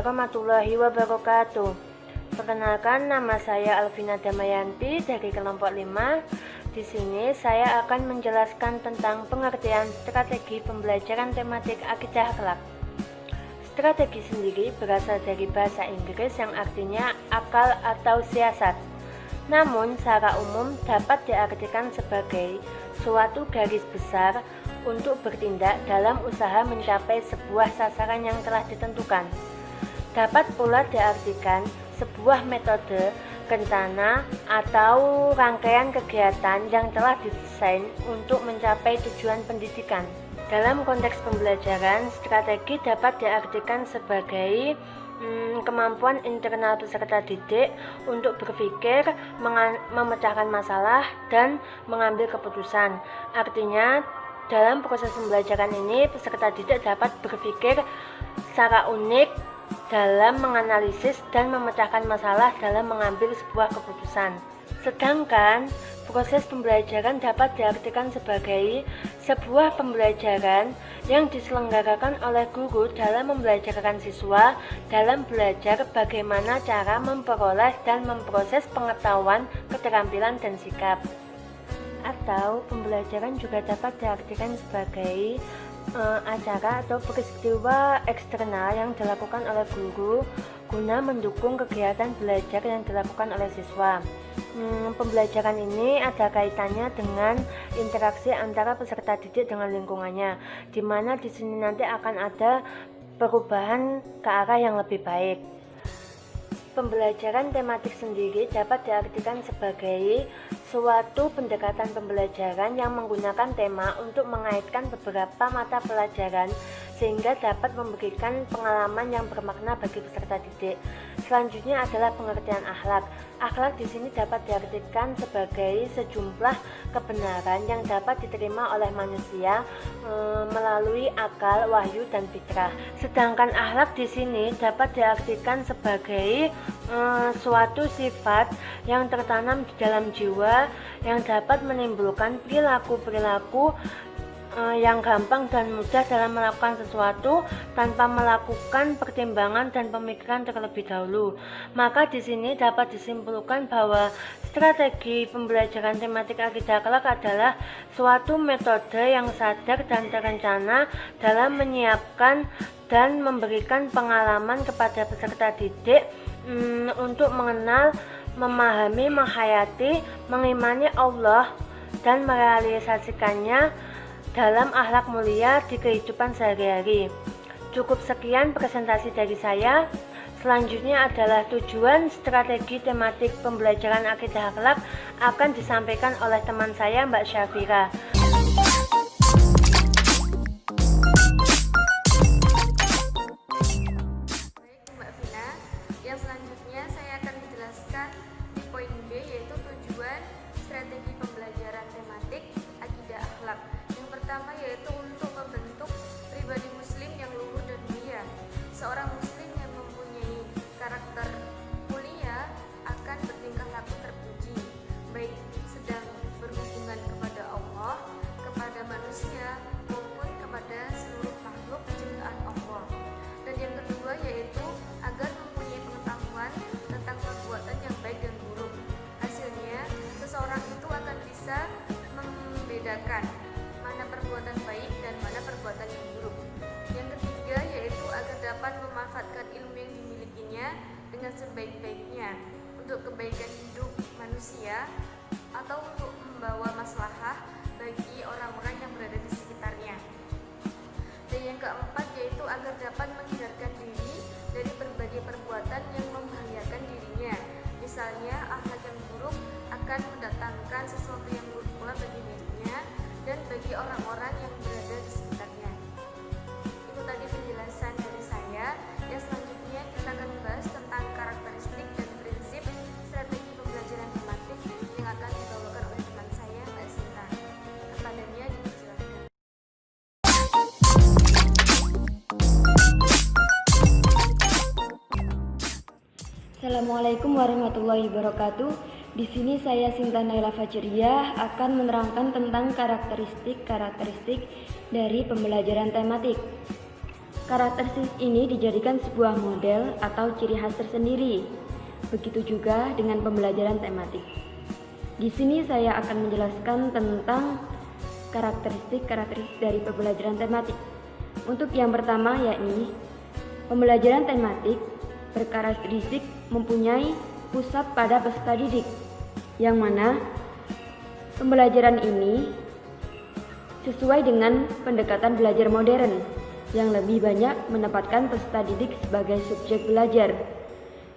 warahmatullahi wabarakatuh. Perkenalkan, nama saya Alvina Damayanti dari kelompok 5. Di sini saya akan menjelaskan tentang pengertian strategi pembelajaran tematik akidah akhlak. Strategi sendiri berasal dari bahasa Inggris yang artinya akal atau siasat. Namun, secara umum dapat diartikan sebagai suatu garis besar untuk bertindak dalam usaha mencapai sebuah sasaran yang telah ditentukan. Dapat pula diartikan sebuah metode, rencana, atau rangkaian kegiatan yang telah didesain untuk mencapai tujuan pendidikan. Dalam konteks pembelajaran, strategi dapat diartikan sebagai kemampuan internal peserta didik untuk berpikir, memecahkan masalah, dan mengambil keputusan. Artinya, dalam proses pembelajaran ini, peserta didik dapat berpikir secara unik dalam menganalisis dan memecahkan masalah dalam mengambil sebuah keputusan. Sedangkan proses pembelajaran dapat diartikan sebagai sebuah pembelajaran yang diselenggarakan oleh guru dalam membelajarkan siswa dalam belajar bagaimana cara memperoleh dan memproses pengetahuan, keterampilan, dan sikap. Atau pembelajaran juga dapat diartikan sebagai acara atau peristiwa eksternal yang dilakukan oleh guru guna mendukung kegiatan belajar yang dilakukan oleh siswa. Pembelajaran ini ada kaitannya dengan interaksi antara peserta didik dengan lingkungannya, di mana di sini nanti akan ada perubahan ke arah yang lebih baik. Pembelajaran tematik sendiri dapat diartikan sebagai suatu pendekatan pembelajaran yang menggunakan tema untuk mengaitkan beberapa mata pelajaran sehingga dapat memberikan pengalaman yang bermakna bagi peserta didik. Selanjutnya adalah pengertian akhlak. Akhlak di sini dapat diartikan sebagai sejumlah kebenaran yang dapat diterima oleh manusia melalui akal, wahyu, dan fitrah. Sedangkan akhlak di sini dapat diartikan sebagai suatu sifat yang tertanam di dalam jiwa yang dapat menimbulkan perilaku-perilaku yang gampang dan mudah dalam melakukan sesuatu tanpa melakukan pertimbangan dan pemikiran terlebih dahulu. Maka di sini dapat disimpulkan bahwa strategi pembelajaran tematik akidah akhlak adalah suatu metode yang sadar dan terencana dalam menyiapkan dan memberikan pengalaman kepada peserta didik untuk mengenal, memahami, menghayati, mengimani Allah dan merealisasikannya dalam akhlak mulia di kehidupan sehari-hari. Cukup sekian presentasi dari saya. Selanjutnya adalah tujuan strategi tematik pembelajaran akidah akhlak akan disampaikan oleh teman saya, Mbak Syafira. Baik, Mbak Vina. Yang selanjutnya saya akan menjelaskan di poin B, yaitu tujuan strategi pembelajaran tematik akidah akhlak. Yang pertama yaitu untuk membentuk pribadi muslim yang luhur dan mulia. Seorang muslim yang mempunyai karakter mulia akan bertingkah laku terpuji, baik sedang berhubungan kepada Allah, kepada manusia, maupun kepada seluruh makhluk ciptaan Allah. Dan yang kedua yaitu agar mempunyai pengetahuan tentang perbuatan yang baik dan buruk. Hasilnya, seseorang itu akan bisa membedakan mana perbuatan baik dan mana perbuatan yang buruk. Yang ketiga yaitu agar dapat memanfaatkan ilmu yang dimilikinya dengan sebaik-baiknya untuk kebaikan hidup manusia atau untuk membawa maslahah bagi orang-orang yang berada di sekitarnya. Dan yang keempat yaitu agar dapat menghindarkan diri dari berbagai perbuatan yang membahayakan dirinya. Misalnya akhlak yang buruk akan mendatangkan sesuatu yang buruk pula bagi dirinya dan bagi orang-orang yang berada di sekitarnya. Itu tadi penjelasan dari saya. Yang selanjutnya kita akan membahas tentang karakteristik dan prinsip strategi pembelajaran tematik yang akan dibawakan oleh teman saya, Mbak Sinta. Kepadanya dipersilakan. Assalamualaikum warahmatullahi wabarakatuh. Di sini saya Sinta Naila Fajriyah akan menerangkan tentang karakteristik dari pembelajaran tematik. Karakteristik ini dijadikan sebuah model atau ciri khas tersendiri. Begitu juga dengan pembelajaran tematik. Di sini saya akan menjelaskan tentang karakteristik dari pembelajaran tematik. Untuk yang pertama yakni pembelajaran tematik berkarakteristik mempunyai pusat pada peserta didik, yang mana pembelajaran ini sesuai dengan pendekatan belajar modern yang lebih banyak menempatkan peserta didik sebagai subjek belajar.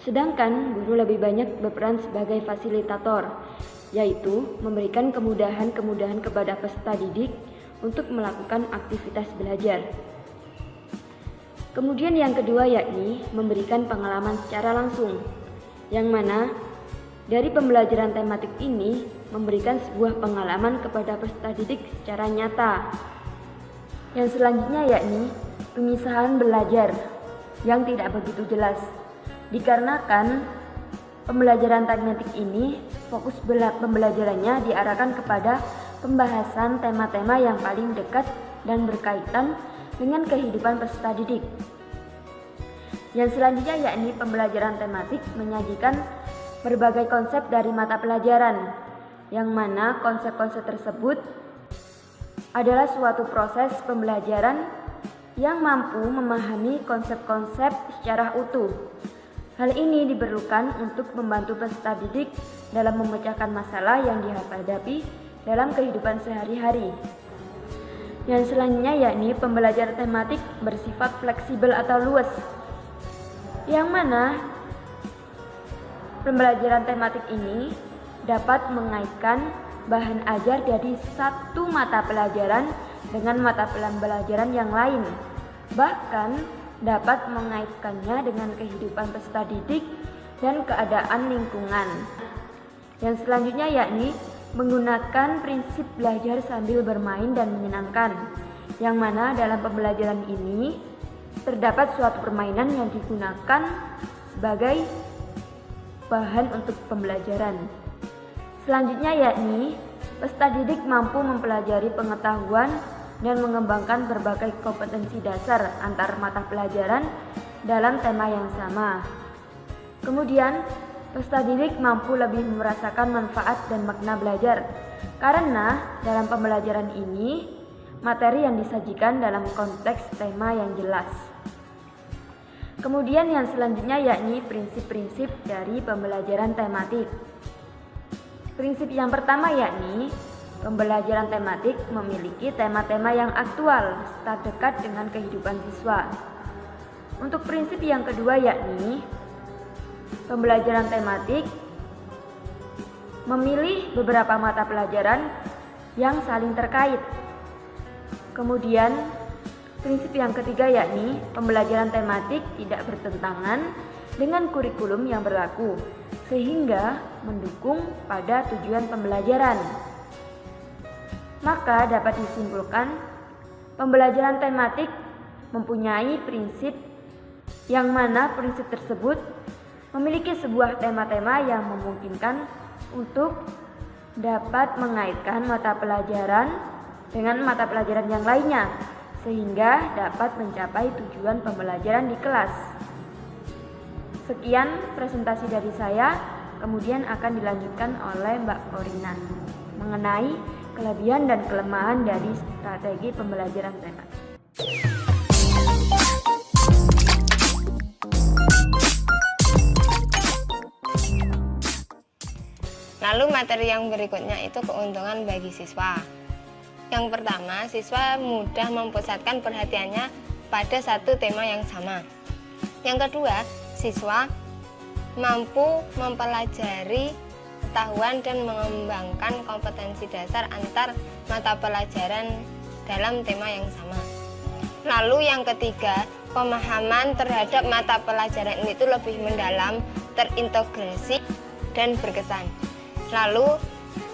Sedangkan guru lebih banyak berperan sebagai fasilitator, yaitu memberikan kemudahan-kemudahan kepada peserta didik untuk melakukan aktivitas belajar. Kemudian yang kedua yakni memberikan pengalaman secara langsung, yang mana dari pembelajaran tematik ini memberikan sebuah pengalaman kepada peserta didik secara nyata. Yang selanjutnya yakni pemisahan belajar yang tidak begitu jelas, dikarenakan pembelajaran tematik ini fokus pembelajarannya diarahkan kepada pembahasan tema-tema yang paling dekat dan berkaitan dengan kehidupan peserta didik. Yang selanjutnya yakni pembelajaran tematik menyajikan berbagai konsep dari mata pelajaran, yang mana konsep-konsep tersebut adalah suatu proses pembelajaran yang mampu memahami konsep-konsep secara utuh. Hal ini diperlukan untuk membantu peserta didik dalam memecahkan masalah yang dihadapi dalam kehidupan sehari-hari. Yang selanjutnya yakni pembelajaran tematik bersifat fleksibel atau luas, yang mana pembelajaran tematik ini dapat mengaitkan bahan ajar dari satu mata pelajaran dengan mata pelajaran yang lain, bahkan dapat mengaitkannya dengan kehidupan peserta didik dan keadaan lingkungan. Yang selanjutnya yakni menggunakan prinsip belajar sambil bermain dan menyenangkan, yang mana dalam pembelajaran ini terdapat suatu permainan yang digunakan sebagai bahan untuk pembelajaran. Selanjutnya yakni peserta didik mampu mempelajari pengetahuan dan mengembangkan berbagai kompetensi dasar antar mata pelajaran dalam tema yang sama. Kemudian, peserta didik mampu lebih merasakan manfaat dan makna belajar, karena dalam pembelajaran ini materi yang disajikan dalam konteks tema yang jelas. Kemudian yang selanjutnya yakni prinsip-prinsip dari pembelajaran tematik. Prinsip yang pertama yakni pembelajaran tematik memiliki tema-tema yang aktual serta dekat dengan kehidupan siswa. Untuk prinsip yang kedua yakni pembelajaran tematik memilih beberapa mata pelajaran yang saling terkait. Kemudian prinsip yang ketiga yakni pembelajaran tematik tidak bertentangan dengan kurikulum yang berlaku, sehingga mendukung pada tujuan pembelajaran. Maka dapat disimpulkan, pembelajaran tematik mempunyai prinsip yang mana prinsip tersebut memiliki sebuah tema-tema yang memungkinkan untuk dapat mengaitkan mata pelajaran dengan mata pelajaran yang lainnya, sehingga dapat mencapai tujuan pembelajaran di kelas. Sekian presentasi dari saya, kemudian akan dilanjutkan oleh Mbak Korina mengenai kelebihan dan kelemahan dari strategi pembelajaran tematik. Lalu materi yang berikutnya itu keuntungan bagi siswa. Yang pertama, siswa mudah mempusatkan perhatiannya pada satu tema yang sama. Yang kedua, siswa mampu mempelajari pengetahuan dan mengembangkan kompetensi dasar antar mata pelajaran dalam tema yang sama. Lalu yang ketiga, pemahaman terhadap mata pelajaran itu lebih mendalam, terintegrasi, dan berkesan. Lalu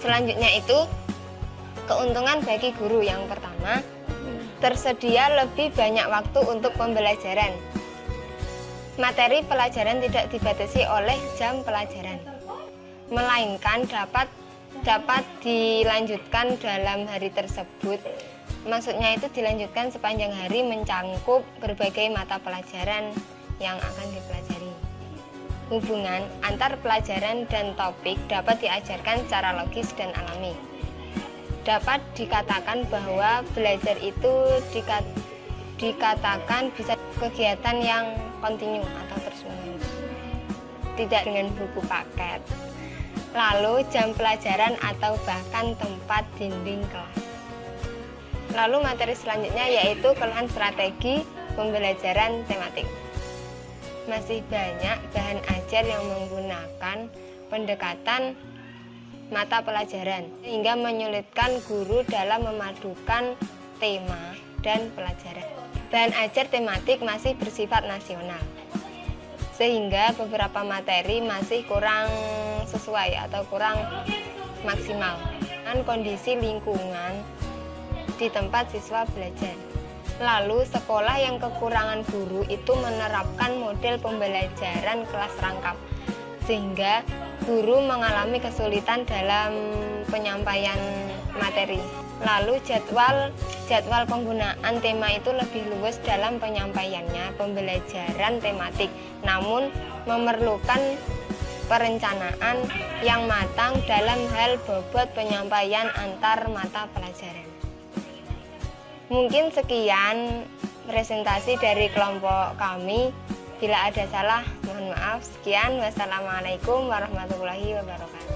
selanjutnya itu keuntungan bagi guru. Yang pertama, tersedia lebih banyak waktu untuk pembelajaran. Materi pelajaran tidak dibatasi oleh jam pelajaran, melainkan dapat dilanjutkan dalam hari tersebut Maksudnya itu dilanjutkan sepanjang hari mencangkup berbagai mata pelajaran yang akan dipelajari. Hubungan antar pelajaran dan topik dapat diajarkan secara logis dan alami. Dapat dikatakan bahwa belajar itu dikatakan bisa kegiatan yang kontinu atau terus-menerus, tidak dengan buku paket. Lalu jam pelajaran atau bahkan tempat dinding kelas. Lalu materi selanjutnya yaitu keluhan strategi pembelajaran tematik. Masih banyak bahan ajar yang menggunakan pendekatan mata pelajaran sehingga menyulitkan guru dalam memadukan tema dan pelajaran. Bahan ajar tematik masih bersifat nasional sehingga beberapa materi masih kurang sesuai atau kurang maksimal dengan kondisi lingkungan di tempat siswa belajar. Lalu sekolah yang kekurangan guru itu menerapkan model pembelajaran kelas rangkap sehingga guru mengalami kesulitan dalam penyampaian materi. Lalu jadwal penggunaan tema itu lebih luas dalam penyampaiannya pembelajaran tematik, namun memerlukan perencanaan yang matang dalam hal bobot penyampaian antar mata pelajaran. Mungkin sekian presentasi dari kelompok kami. Bila ada salah, mohon maaf. Sekian, wassalamualaikum warahmatullahi wabarakatuh.